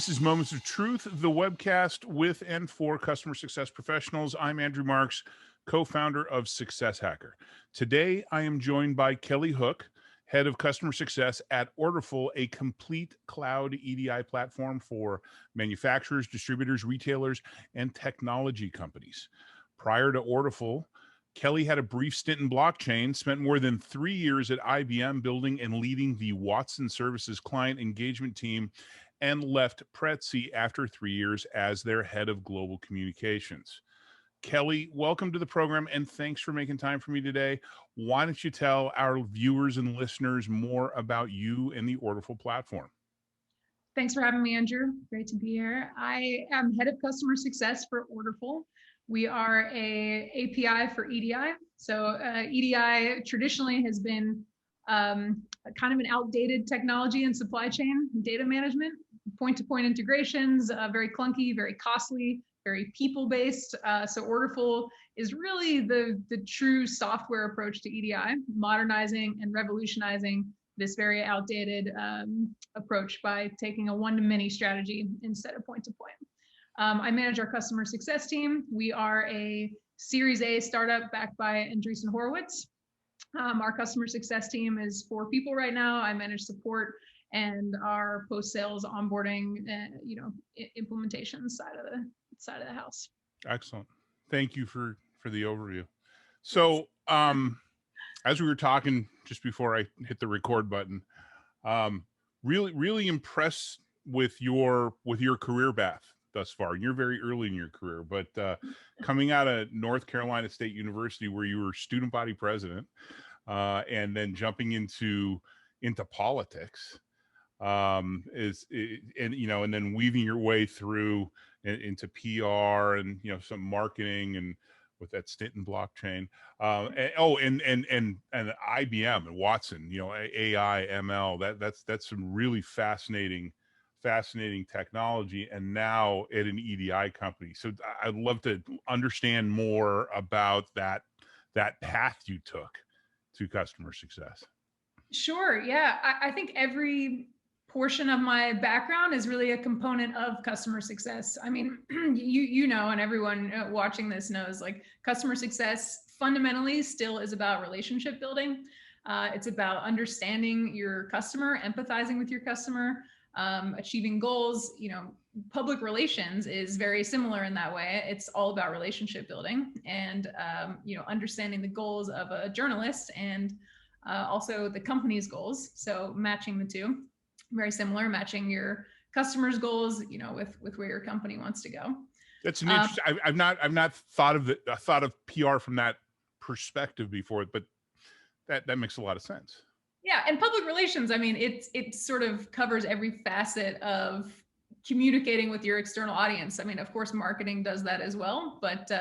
This is Moments of Truth, the webcast with and for customer success professionals. I'm Andrew Marks, co-founder of Success Hacker. Today, I am joined by Kelly Hook, head of customer success at Orderful, a complete cloud EDI platform for manufacturers, distributors, retailers, and technology companies. Prior to Orderful, Kelly had a brief stint in blockchain, spent more than 3 years at IBM building and leading the Watson Services client engagement team, and left Prezi after 3 years as their head of global communications. Kelly, welcome to the program, and thanks for making time for me today. Why don't you tell our viewers and listeners more about you and the Orderful platform? Thanks for having me, Andrew. Great to be here. I am head of customer success for Orderful. We are a API for EDI. So EDI traditionally has been kind of an outdated technology in supply chain data management, point-to-point integrations, very clunky, very costly, very people-based. So Orderful is really the true software approach to EDI, modernizing and revolutionizing this very outdated approach by taking a one-to-many strategy instead of point-to-point. I manage our customer success team. We are a Series A startup backed by Andreessen Horowitz. Our customer success team is 4 people right now. I manage support and our post-sales onboarding, implementation side of the house. Excellent. Thank you for the overview. So, as we were talking just before I hit the record button, really impressed with your career path thus far. You're very early in your career, but coming out of North Carolina State University, where you were student body president, and then jumping into politics, and then weaving your way through into PR and some marketing, and with that stint in blockchain, and IBM and Watson, AI, ML. That's some really fascinating technology, and now at an EDI company. So I'd love to understand more about that path you took to customer success. Sure. Yeah. I think every portion of my background is really a component of customer success. I mean, you know, and everyone watching this knows, like, customer success fundamentally still is about relationship building. It's about understanding your customer, empathizing with your customer, achieving goals. Public relations is very similar in that way. It's all about relationship building and, understanding the goals of a journalist and also the company's goals. So matching the two. Very similar, matching your customers' goals, with where your company wants to go. That's an interesting. I've not thought of PR from that perspective before, but that makes a lot of sense. Yeah, and public relations, I mean, it sort of covers every facet of communicating with your external audience. I mean, of course, marketing does that as well, but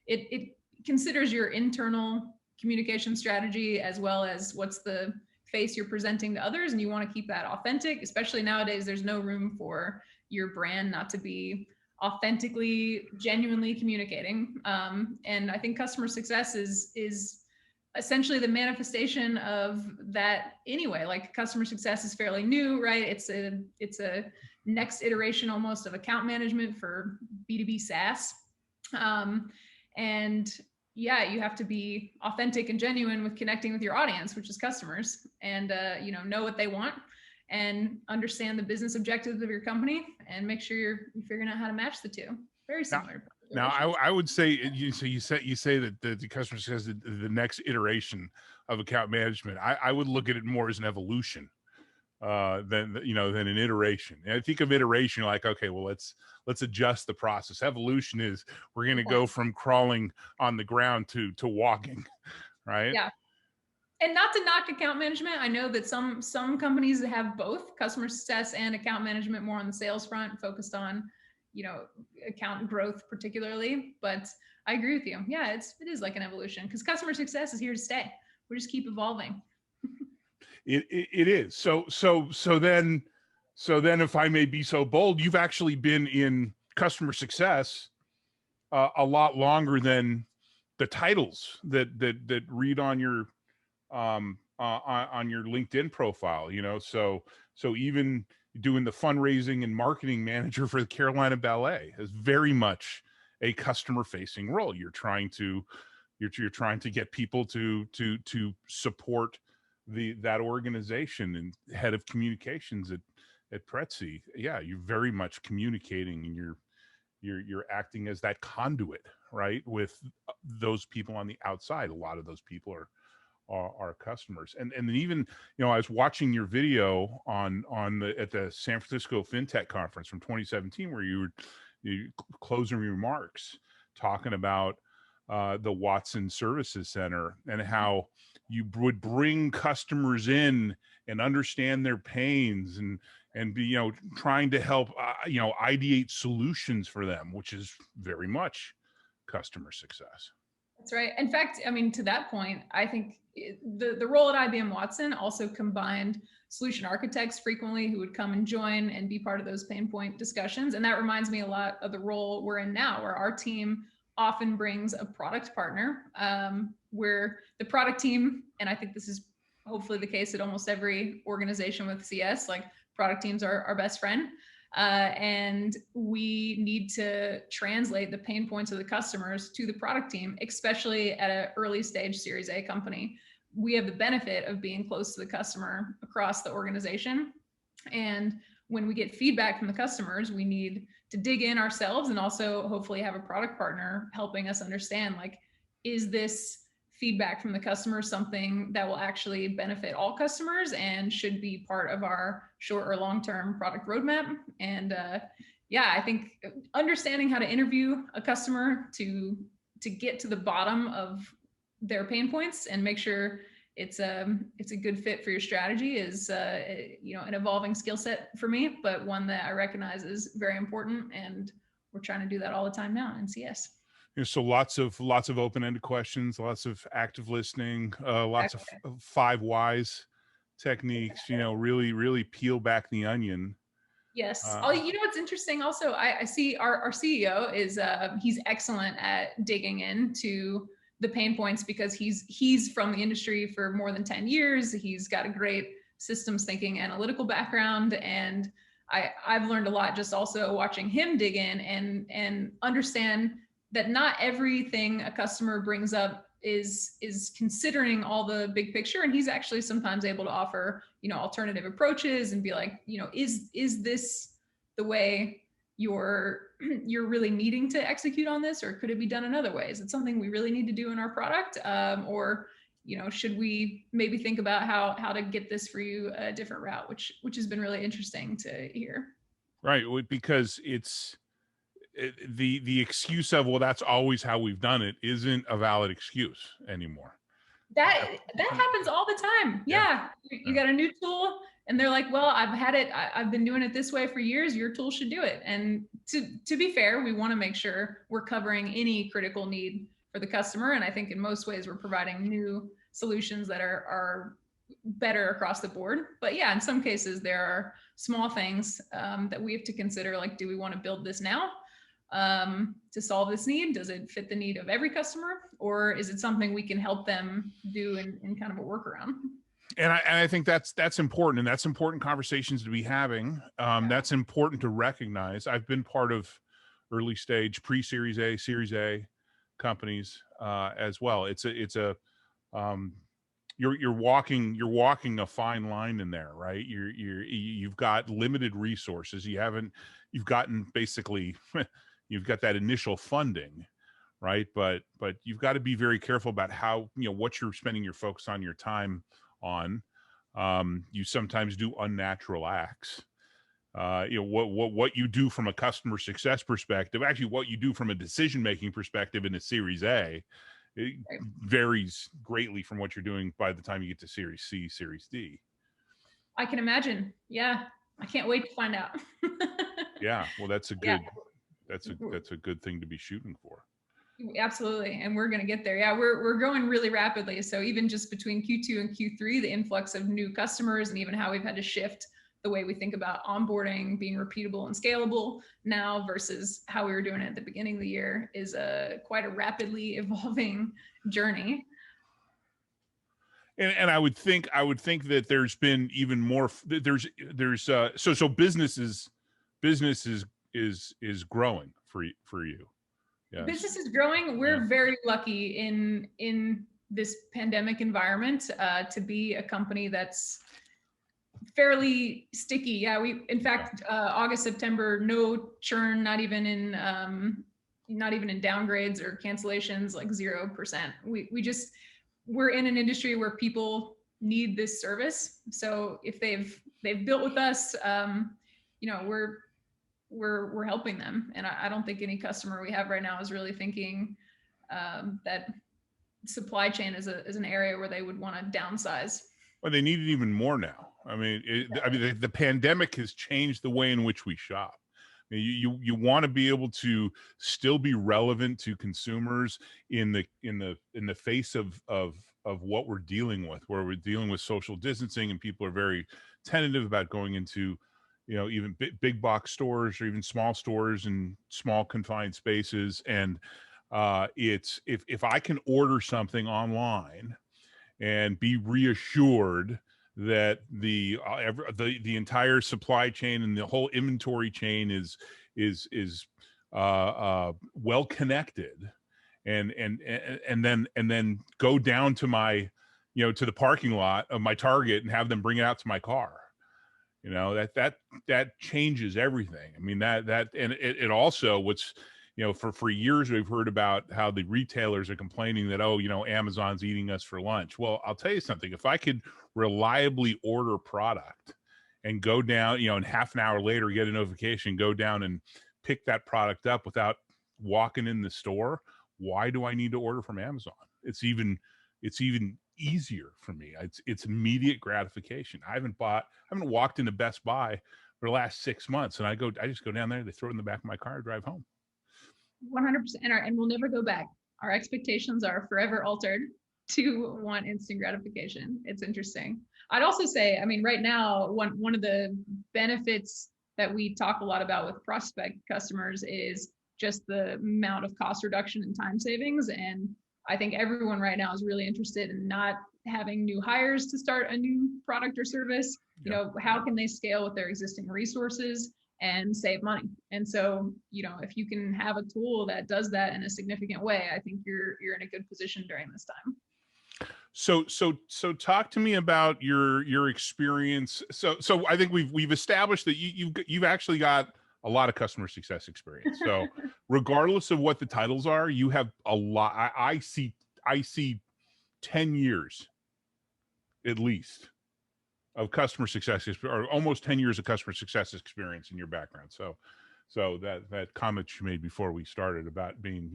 it considers your internal communication strategy as well as what's the face you're presenting to others, and you want to keep that authentic. Especially nowadays, there's no room for your brand not to be authentically, genuinely communicating. And I think customer success is essentially the manifestation of that anyway. Like, customer success is fairly new, right? It's a next iteration almost of account management for B2B SaaS. And yeah, you have to be authentic and genuine with connecting with your audience, which is customers, and know what they want and understand the business objectives of your company, and make sure you're figuring out how to match the two. Very similar. Now, I would say you say that the customer success is the next iteration of account management. I would look at it more as an evolution than an iteration. And I think of iteration like, okay, well, let's adjust the process. Evolution is we're going to go from crawling on the ground to walking, right? Yeah. And not to knock account management. I know that some companies have both customer success and account management, more on the sales front, focused on, account growth particularly. But I agree with you. Yeah, it is like an evolution, because customer success is here to stay. We just keep evolving. It is. So then if I may be so bold, you've actually been in customer success a lot longer than the titles that read on your LinkedIn profile. So even doing the fundraising and marketing manager for the Carolina Ballet. Is very much a customer facing role. You're trying to get people to support that organization, and head of communications at Pretzi. Yeah, you're very much communicating, and you're acting as that conduit, right, with those people on the outside. A lot of those people are customers. And then even, I was watching your video at the San Francisco FinTech conference from 2017, where you closing remarks talking about the Watson Services Center, and how you would bring customers in and understand their pains, and be, trying to help, ideate solutions for them, which is very much customer success. That's right. In fact, I mean, to that point, I think the role at IBM Watson also combined solution architects frequently who would come and join and be part of those pain point discussions. And that reminds me a lot of the role we're in now, where our team often brings a product partner, where the product team, and I think this is hopefully the case at almost every organization with CS, like product teams are our best friend. And we need to translate the pain points of the customers to the product team, especially at an early stage Series A company. We have the benefit of being close to the customer across the organization. And when we get feedback from the customers, we need to dig in ourselves, and also hopefully have a product partner helping us understand, like, is this feedback from the customer something that will actually benefit all customers and should be part of our short or long-term product roadmap. And I think understanding how to interview a customer to get to the bottom of their pain points and make sure it's a good fit for your strategy is an evolving skill set for me, but one that I recognize is very important, and we're trying to do that all the time now in CS. So lots of open-ended questions, lots of active listening, lots of 5 whys techniques. Really peel back the onion. Yes. What's interesting also, I see our CEO is he's excellent at digging into the pain points, because he's from the industry for more than 10 years. He's got a great systems thinking, analytical background, and I've learned a lot just also watching him dig in and understand that not everything a customer brings up is considering all the big picture. And he's actually sometimes able to offer, alternative approaches and be like, is this the way you're really needing to execute on this, or could it be done another way? Is it something we really need to do in our product? Or should we maybe think about how to get this for you a different route, which has been really interesting to hear. Right. Because the excuse of, well, that's always how we've done it, isn't a valid excuse anymore. That happens all the time. Yeah. You got a new tool and they're like, well, I've been doing it this way for years. Your tool should do it. And to be fair, we want to make sure we're covering any critical need for the customer. And I think in most ways we're providing new solutions that are better across the board. But yeah, in some cases there are small things that we have to consider, like, do we want to build this now to solve this need? Does it fit the need of every customer, or is it something we can help them do in kind of a workaround? And I think that's important, and that's important conversations to be having. That's important to recognize. I've been part of early stage pre-Series A, Series A companies as well. You're walking a fine line in there, right? You've got limited resources. You've gotten basically you've got that initial funding, right? But you've got to be very careful about how, what you're spending your focus on, your time on. You sometimes do unnatural acts. What you do from a customer success perspective, actually what you do from a decision-making perspective in a Series A, it varies greatly from what you're doing by the time you get to Series C, Series D. I can imagine. Yeah. I can't wait to find out. Yeah. Well, that's a good thing to be shooting for. Absolutely. And we're going to get there. Yeah. We're growing really rapidly. So even just between Q2 and Q3, the influx of new customers and even how we've had to shift the way we think about onboarding, being repeatable and scalable now versus how we were doing it at the beginning of the year is quite a rapidly evolving journey. And I would think that there's been even more. So business is growing for you. Yes. Business is growing. Yeah. We're very lucky in this pandemic environment to be a company that's fairly sticky. Yeah, we in fact August, September, no churn, not even in downgrades or cancellations, like 0%. We're in an industry where people need this service. So if they've built with us, we're helping them. And I don't think any customer we have right now is really thinking that supply chain is an area where they would want to downsize. Well, they need it even more now. I mean, the pandemic has changed the way in which we shop. I mean, you want to be able to still be relevant to consumers in the face of what we're dealing with, where we're dealing with social distancing, and people are very tentative about going into, even big box stores or even small stores and small confined spaces. And it's if I can order something online and be reassured that the entire supply chain and the whole inventory chain is well connected, and then go down to my to the parking lot of my Target and have them bring it out to my car. That changes everything. I mean, and it also, what's for years we've heard about how the retailers are complaining that, Amazon's eating us for lunch. Well, I'll tell you something. If I could reliably order product and go down, and half an hour later get a notification, go down and pick that product up without walking in the store, why do I need to order from Amazon? It's even easier for me. It's immediate gratification. I haven't walked into Best Buy for the last 6 months, and I just go down there, they throw it in the back of my car, drive home. 100%. And we'll never go back. Our expectations are forever altered to want instant gratification. It's interesting. I'd also say, I mean, right now, one of the benefits that we talk a lot about with prospect customers is just the amount of cost reduction and time savings. And I think everyone right now is really interested in not having new hires to start a new product or service. How can they scale with their existing resources and save money? And so, if you can have a tool that does that in a significant way, I think you're in a good position during this time. So talk to me about your experience. So I think we've established that you've actually got a lot of customer success experience. So regardless of what the titles are, you have a lot. I see 10 years at least of customer success, or almost 10 years of customer success experience in your background. So that comment you made before we started about being,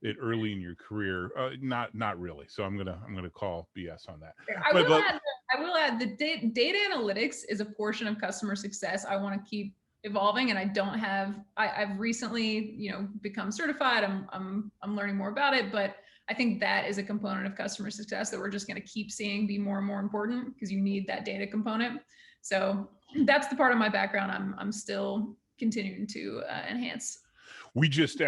it early in your career, not really. So I'm gonna call BS on that. I will add the data analytics is a portion of customer success I want to keep evolving, and I've recently, become certified. I'm learning more about it, but I think that is a component of customer success that we're just going to keep seeing be more and more important, because you need that data component. So that's the part of my background I'm still continuing to enhance. We just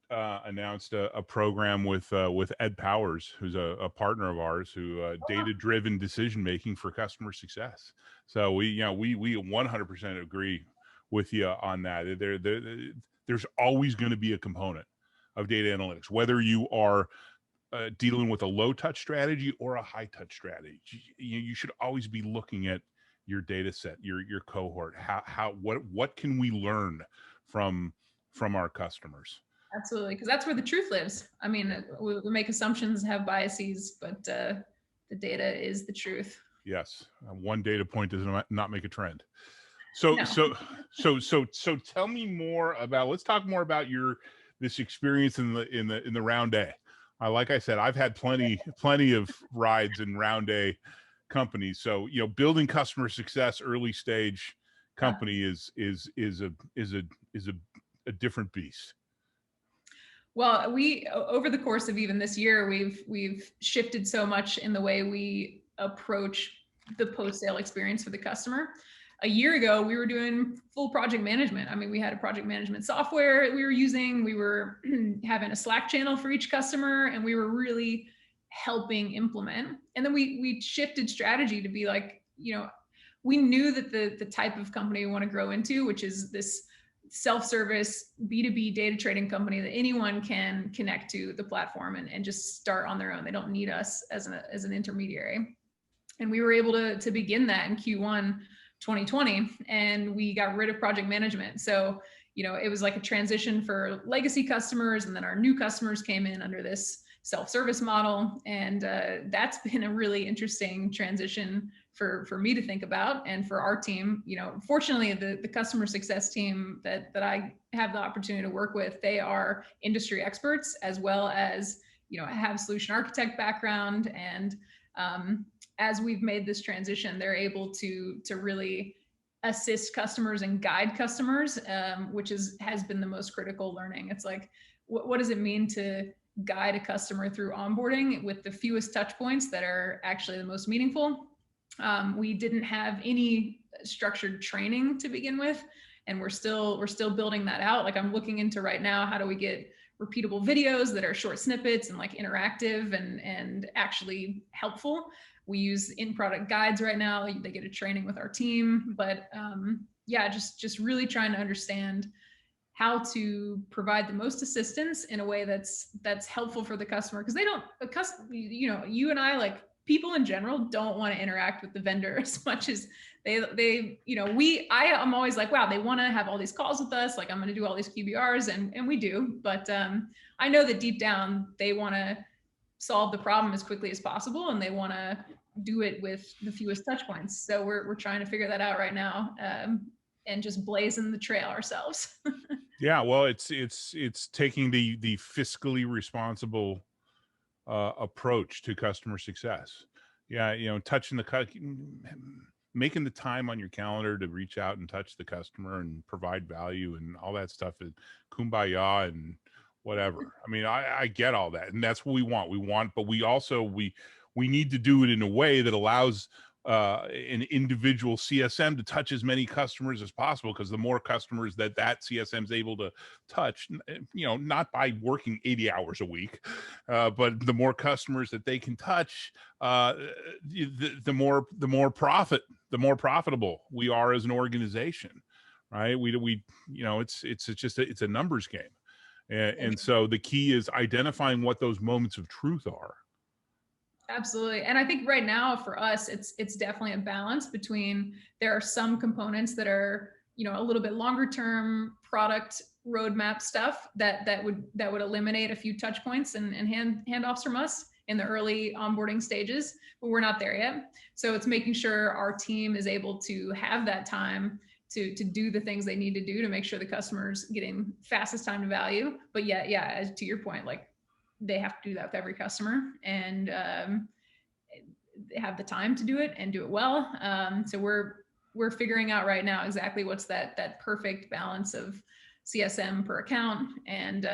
announced a program with Ed Powers, who's a partner of ours, who data-driven decision making for customer success. So we 100% agree with you on that. There's always going to be a component of data analytics, whether you are dealing with a low touch strategy or a high touch strategy. You should always be looking at your data set, your cohort. What can we learn from our customers? Absolutely, because that's where the truth lives. I mean, we make assumptions, have biases, but the data is the truth. Yes, one data point does not make a trend. So tell me more about. Let's talk more about this experience in the round A. Like I said, I've had plenty of rides in round A companies. So building customer success early stage company is a different beast. Well, over the course of even this year, we've shifted so much in the way we approach the post-sale experience for the customer. A year ago, we were doing full project management. I mean, we had a project management software we were using. We were having a Slack channel for each customer, and we were really helping implement. And then we shifted strategy to be like, we knew that the type of company we want to grow into, which is this self-service B2B data trading company that anyone can connect to the platform and just start on their own. They don't need us as an intermediary. And we were able to begin that in Q1 2020, and we got rid of project management. So, it was like a transition for legacy customers, and then our new customers came in under this self-service model. And that's been a really interesting transition for me to think about, and for our team. Fortunately, the customer success team that I have the opportunity to work with, they are industry experts, as well as, have solution architect background. And as we've made this transition, they're able to really assist customers and guide customers, which has been the most critical learning. It's like, what does it mean to guide a customer through onboarding with the fewest touch points that are actually the most meaningful? We didn't have any structured training to begin with, and we're still building that out. Like, I'm looking into right now, how do we get repeatable videos that are short snippets and like interactive and actually helpful. We use in-product guides right now. They get a training with our team, but yeah, just really trying to understand how to provide the most assistance in a way that's helpful for the customer, because you and I, like, people in general don't want to interact with the vendor as much as I am always like, wow, they want to have all these calls with us. Like, I'm going to do all these QBRs, and we do, but I know that deep down they want to solve the problem as quickly as possible, and they want to do it with the fewest touch points. So we're trying to figure that out right now, and just blazing the trail ourselves. Yeah, well, it's taking the fiscally responsible approach to customer success. Yeah, touching making the time on your calendar to reach out and touch the customer and provide value and all that stuff, and kumbaya and whatever. I mean, I get all that, and that's what we want, but we also we need to do it in a way that allows an individual CSM to touch as many customers as possible, because the more customers that CSM is able to touch, not by working 80 hours a week, but the more customers that they can touch, the more profitable we are as an organization, right? It's a numbers game. And so the key is identifying what those moments of truth are. Absolutely. And I think right now for us, it's definitely a balance between, there are some components that are, a little bit longer term product roadmap stuff that would eliminate a few touch points and handoffs from us in the early onboarding stages, but we're not there yet. So it's making sure our team is able to have that time to do the things they need to do to make sure the customer's getting fastest time to value. But yeah, as to your point, like, they have to do that with every customer, and have the time to do it and do it well. So we're figuring out right now exactly what's that perfect balance of CSM per account, and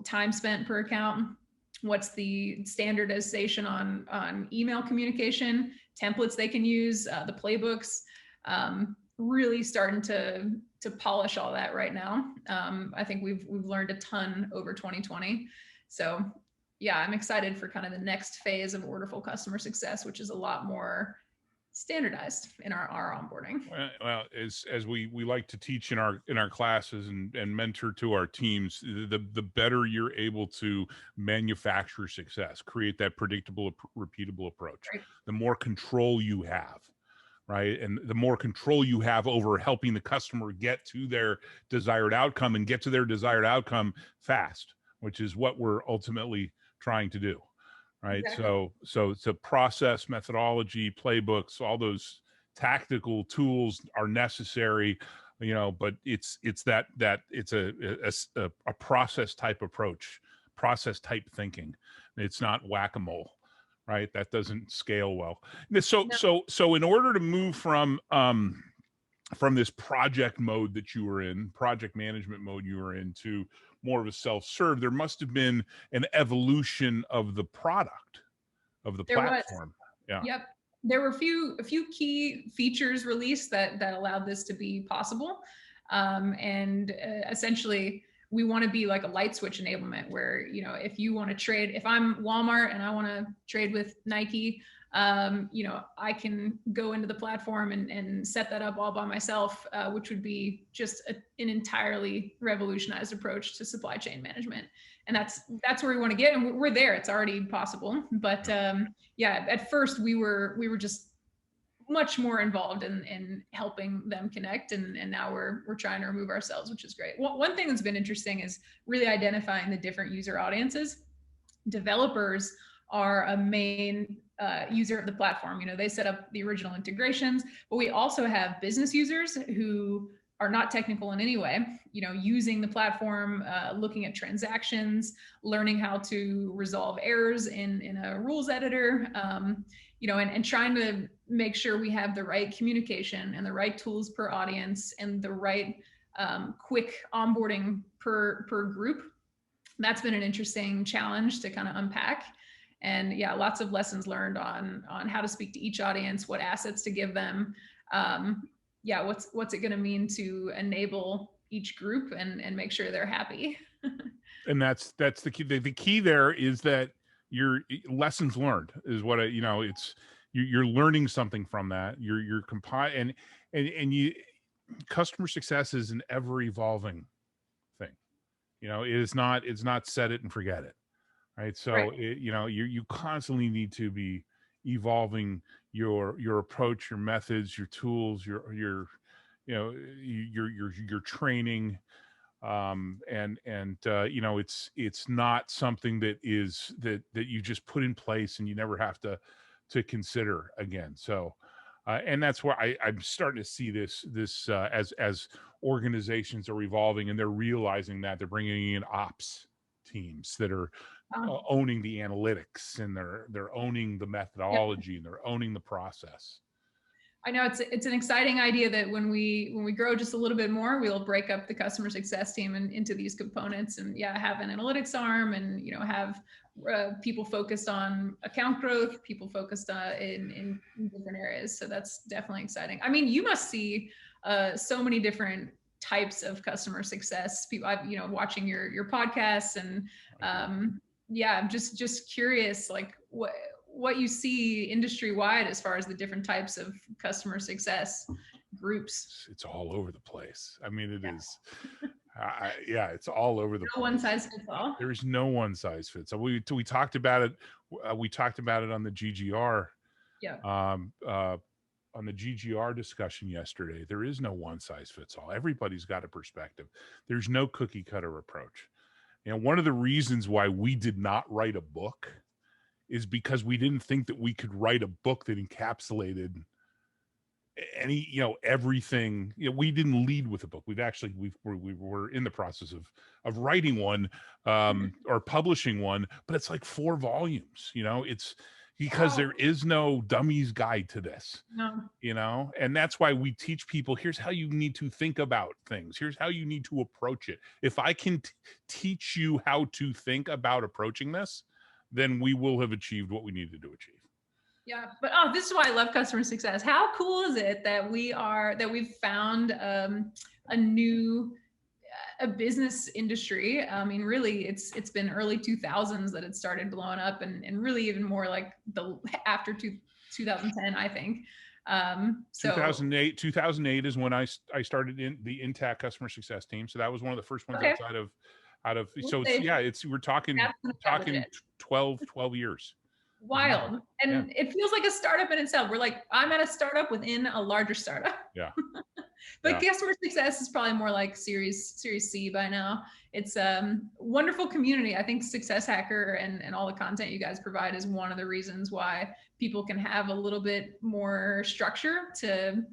time spent per account. What's the standardization on email communication, templates they can use, the playbooks. Really starting to polish all that right now. I think we've learned a ton over 2020. So yeah, I'm excited for kind of the next phase of Orderful customer success, which is a lot more standardized in our onboarding. Well, as we like to teach in our classes and mentor to our teams, the better you're able to manufacture success, create that predictable, repeatable approach, right, the more control you have. Right. And the more control you have over helping the customer get to their desired outcome, and get to their desired outcome fast, which is what we're ultimately trying to do. Right. Exactly. So it's a process, methodology, playbooks, all those tactical tools are necessary, but it's a process type approach, process type thinking. It's not whack-a-mole. Right, that doesn't scale well. So in order to move from this project mode that you were in, project management mode you were in, to more of a self-serve, there must have been an evolution of the product, of the platform. Yeah. Yep. There were a few key features released that allowed this to be possible, and essentially we want to be like a light switch enablement where, if you want to trade, if I'm Walmart and I want to trade with Nike, I can go into the platform and set that up all by myself, which would be just an entirely revolutionized approach to supply chain management. And that's where we want to get, and we're there. It's already possible, but at first we were just much more involved in helping them connect, and now we're trying to remove ourselves, which is great. One thing that's been interesting is really identifying the different user audiences. Developers are a main user of the platform. They set up the original integrations, but we also have business users who are not technical in any way, using the platform, looking at transactions, learning how to resolve errors in a rules editor, and trying to make sure we have the right communication and the right tools per audience and the right quick onboarding per group. That's been an interesting challenge to kind of unpack. And lots of lessons learned on how to speak to each audience, what assets to give them. What's it going to mean to enable each group and make sure they're happy. And that's the key. The key there is that your lessons learned is what it's you're learning something from that. You're compiling and you customer success is an ever evolving thing. It's not set it and forget it. Right. So right. You constantly need to be evolving your approach, your methods, your tools, your training. It's not something that you just put in place and you never have to consider again. So, and that's where I'm starting to see this as organizations are evolving and they're realizing that they're bringing in ops teams that are owning the analytics, and they're owning the methodology, and they're owning the process. I know it's an exciting idea that when we grow just a little bit more, we'll break up the customer success team into these components, and have an analytics arm, and have people focused on account growth, people focused in different areas. So that's definitely exciting. I mean, you must see so many different types of customer success people. Watching your podcasts, and I'm just curious, like what you see industry wide as far as the different types of customer success groups. It's all over the place. I mean, it is. It's all over the place. No one size fits all. There's no one size fits all. We talked about it. We talked about it on the GGR. Yeah. On the GGR discussion yesterday, there is no one size fits all. Everybody's got a perspective. There's no cookie cutter approach. One of the reasons why we did not write a book is because we didn't think that we could write a book that encapsulated any, everything. We didn't lead with a book. We were in the process of writing one, or publishing one, but it's like 4 volumes. It's because there is no dummy's guide to this. No. And that's why we teach people, here's how you need to think about things. Here's how you need to approach it. If I can teach you how to think about approaching this, then we will have achieved what we needed to achieve. Yeah, but this is why I love customer success. How cool is it that we've found a new business industry? I mean, really, it's been early 2000s that it started blowing up, and really even more like after 2010, I think. So 2008 is when I started in the Intact customer success team. So that was one of the first ones outside of. So we're talking 12 years. Wild. And it feels like a startup in itself. We're like, I'm at a startup within a larger startup. Yeah. But customer success is probably more like series C by now. It's a wonderful community. I think Success Hacker and all the content you guys provide is one of the reasons why people can have a little bit more structure to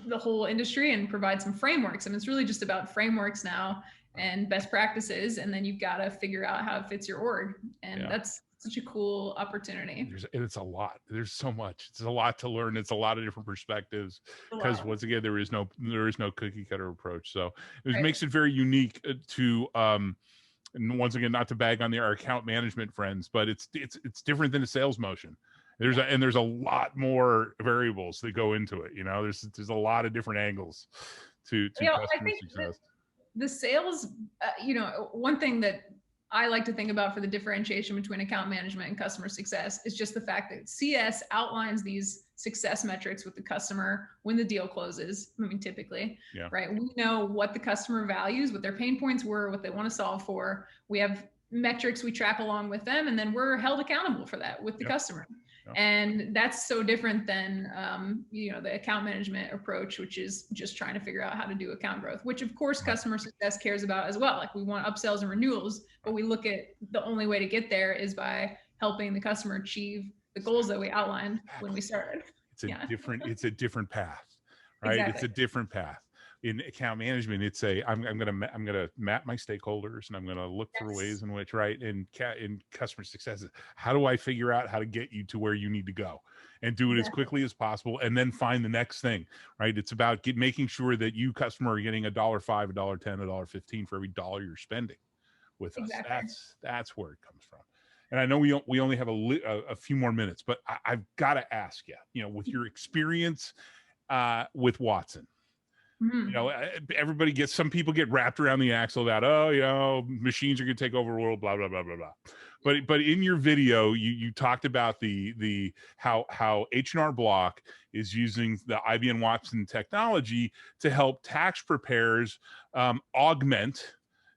the whole industry and provide some frameworks. I mean, it's really just about frameworks now and best practices, and then you've got to figure out how it fits your org, and that's such a cool opportunity. It's a lot. There's so much. It's a lot to learn. It's a lot of different perspectives, because once again, there is no cookie cutter approach. So it makes it very unique to and once again, not to bag on our account management friends, but it's different than a sales motion. There's a lot more variables that go into it. There's a lot of different angles to customer success. the sales, one thing that I like to think about for the differentiation between account management and customer success is just the fact that CS outlines these success metrics with the customer when the deal closes. I mean, typically, Yeah. right? We know what the customer values, what their pain points were, what they want to solve for. We have metrics we track along with them, and then we're held accountable for that with the customer. And that's so different than the account management approach, which is just trying to figure out how to do account growth, which of course customer success cares about as well. Like we want upsells and renewals, but we look at the only way to get there is by helping the customer achieve the goals that we outlined when we started. It's a different path, right? Exactly. It's a different path. In account management, it's I'm gonna map my stakeholders, and I'm gonna look for ways in which, right? In customer success, how do I figure out how to get you to where you need to go, and do it as quickly as possible, and then find the next thing, right? It's about making sure that you customer are getting $1.05, $1.10, $1.15 for every dollar you're spending with us. That's where it comes from. And I know we only have a few more minutes, but I've got to ask you, with your experience with Watson. Some people get wrapped around the axle about, machines are going to take over the world, blah, blah, blah, blah, blah. But in your video, you talked about how H&R Block is using the IBM Watson technology to help tax preparers augment,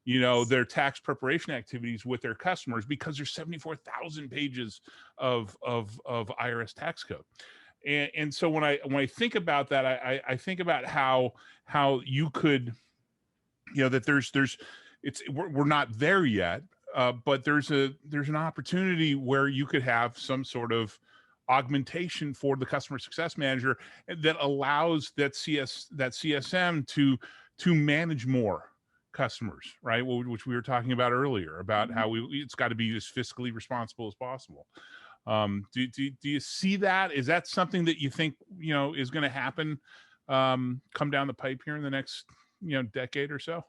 their tax preparation activities with their customers, because there's 74,000 pages of IRS tax code. And so when I think about that, I think about how you could, that we're not there yet, but there's an opportunity where you could have some sort of augmentation for the customer success manager that allows that CSM to manage more customers, right? Which we were talking about earlier, about how it's got to be as fiscally responsible as possible. Do you see that? Is that something that you think, is going to happen, come down the pipe here in the next, decade or so?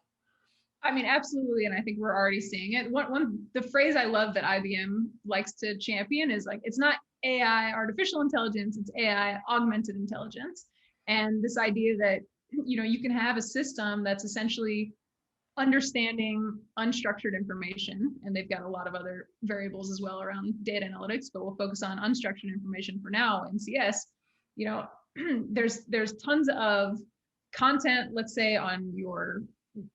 I mean, absolutely. And I think we're already seeing it. The phrase I love that IBM likes to champion is like, it's not AI artificial intelligence, it's AI augmented intelligence. And this idea that, you can have a system that's essentially understanding unstructured information, and they've got a lot of other variables as well around data analytics, but we'll focus on unstructured information for now in CS. There's tons of content, let's say on your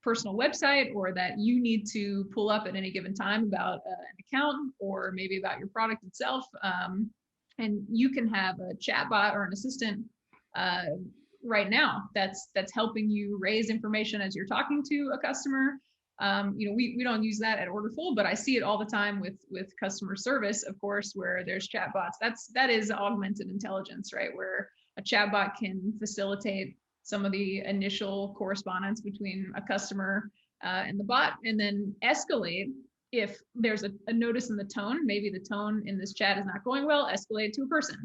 personal website, or that you need to pull up at any given time about an account, or maybe about your product itself. And you can have a chatbot or an assistant right now that's helping you raise information as you're talking to a customer. We don't use that at Orderful, but I see it all the time with customer service, of course, where there's chatbots. That is augmented intelligence, right? Where a chatbot can facilitate some of the initial correspondence between a customer and the bot, and then escalate if there's a notice in the tone. Maybe the tone in this chat is not going well, escalate to a person.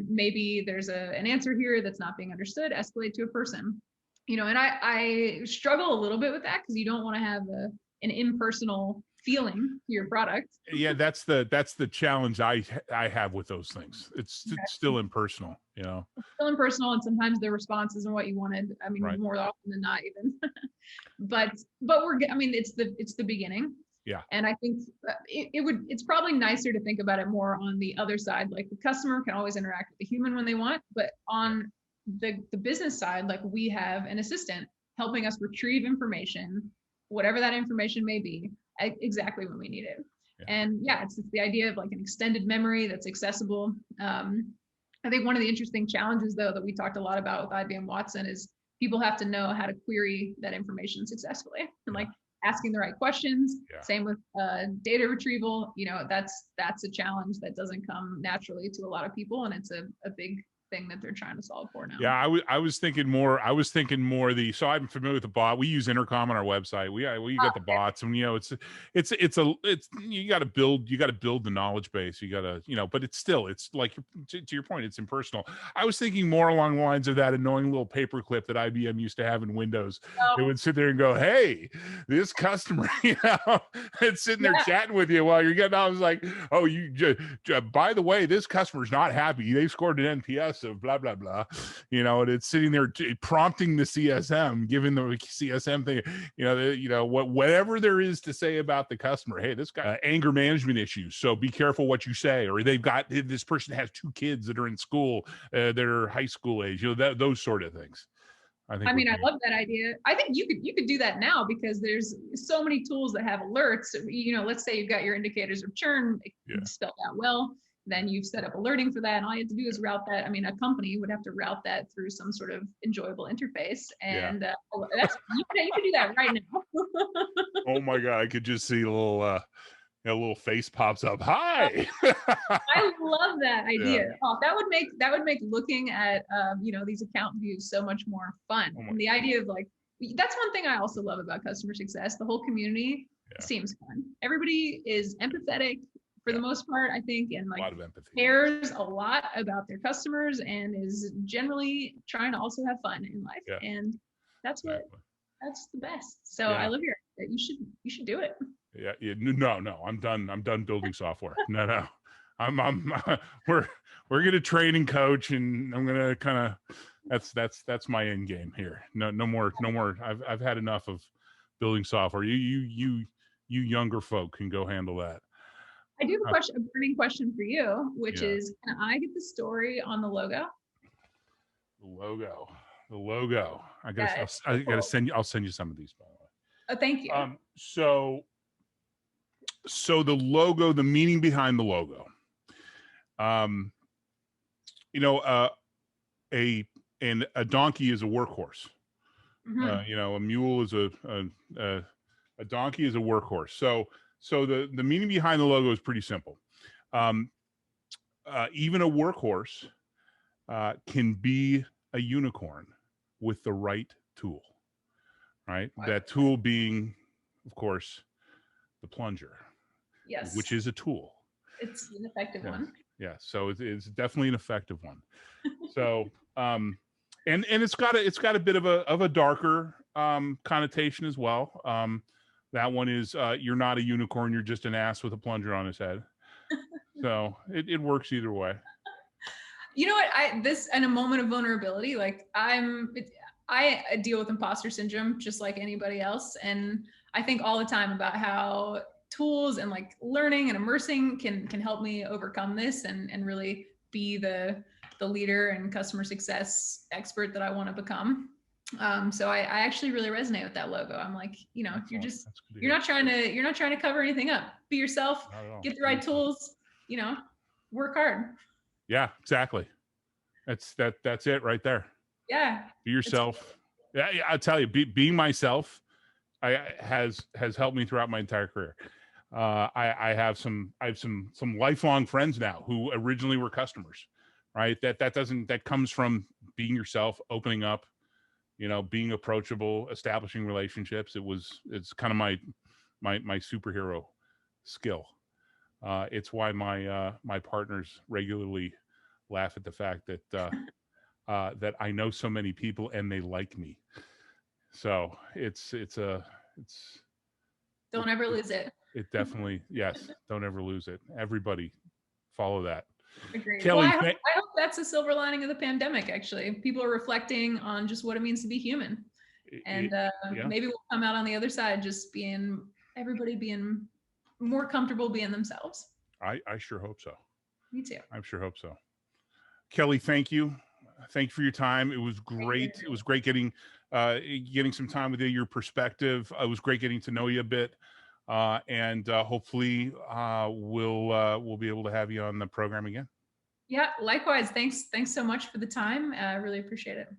Maybe there's an answer here that's not being understood, escalate to a person. And I struggle a little bit with that, because you don't want to have an impersonal feeling to your product. Yeah, that's the challenge I have with those things. It's still impersonal, It's still impersonal, and sometimes the response isn't what you wanted. I mean, more often than not, even. but it's the beginning. Yeah. And I think it's probably nicer to think about it more on the other side. Like, the customer can always interact with the human when they want, but on the business side, like, we have an assistant helping us retrieve information, whatever that information may be, exactly when we need it. Yeah. And it's the idea of like an extended memory that's accessible. I think one of the interesting challenges, though, that we talked a lot about with IBM Watson is people have to know how to query that information successfully, and like asking the right questions. Same with data retrieval. That's a challenge that doesn't come naturally to a lot of people, and it's a big thing that they're trying to solve for now. Yeah, I was thinking more so I'm familiar with the bot. We use Intercom on our website. We got the bots, and it's you got to build the knowledge base. You got to, but it's like, to your point, it's impersonal. I was thinking more along the lines of that annoying little paperclip that IBM used to have in Windows. They would sit there and go, "Hey, this customer," and sitting there chatting with you while you're getting. I was like, "Oh, by the way, this customer's not happy. They scored an NPS aggressive, blah, blah, blah. And it's sitting there prompting the CSM, giving the CSM thing, whatever there is to say about the customer. Hey, this guy anger management issues, so be careful what you say. Or this person has 2 kids that are in school, that are high school age, those sort of things. I mean, I love that idea. I think you could do that now, because there's so many tools that have alerts. Let's say you've got your indicators of churn spelled out well, then you've set up alerting for that, and all you have to do is route that. I mean, a company would have to route that through some sort of enjoyable interface, and you can do that right now. Oh my God, I could just see a little face pops up. Hi. I love that idea. Yeah. Oh, that would make looking at these account views so much more fun. And the idea of that's one thing I also love about customer success. The whole community seems fun. Everybody is empathetic for the most part, I think, and a lot of empathy. Cares a lot about their customers, and is generally trying to also have fun in life. Yeah. And that's the best. So I live here. You should do it. Yeah. No. I'm done building software. No. We're gonna train and coach, and I'm gonna kind of that's my end game here. No more. I've had enough of building software. You younger folk can go handle that. I do have a burning question for you, which is, can I get the story on the logo? The logo. I gotta send you. I'll send you some of these, by the way. Oh, thank you. So the logo, the meaning behind the logo, a donkey is a workhorse. Mm-hmm. A mule is a donkey is a workhorse. So the meaning behind the logo is pretty simple. Even a workhorse can be a unicorn with the right tool, right? Wow. That tool being, of course, the plunger. Yes. Which is a tool. It's an effective one. Yeah. So it's definitely an effective one. So, and it's got a bit of a darker connotation as well. That one is you're not a unicorn, you're just an ass with a plunger on his head. So it works either way. You know what? This in a moment of vulnerability, I deal with imposter syndrome just like anybody else, and I think all the time about how tools and learning and immersing can help me overcome this and really be the leader and customer success expert that I want to become. So I actually really resonate with that logo. I'm like, you're not trying to cover anything up. Be yourself, get the right tools, work hard. Yeah, exactly. That's it right there. Yeah. Be yourself. Yeah, I'll tell you, being myself has helped me throughout my entire career. I have some lifelong friends now who originally were customers, right? That comes from being yourself, opening up, being approachable, establishing relationships. It's kind of my superhero skill. It's why my partners regularly laugh at the fact that that I know so many people and they like me. So it's don't ever lose it. It definitely, yes. Don't ever lose it. Everybody follow that. Agreed. Kelly, I hope that's a silver lining of the pandemic, actually. People are reflecting on just what it means to be human. And maybe we'll come out on the other side just everybody being more comfortable being themselves. I sure hope so. Me too. I sure hope so. Kelly, thank you. Thank you for your time. It was great. It was great getting some time with you, your perspective. It was great getting to know you a bit. And hopefully we'll be able to have you on the program again. Yeah, likewise. Thanks so much for the time. I really appreciate it.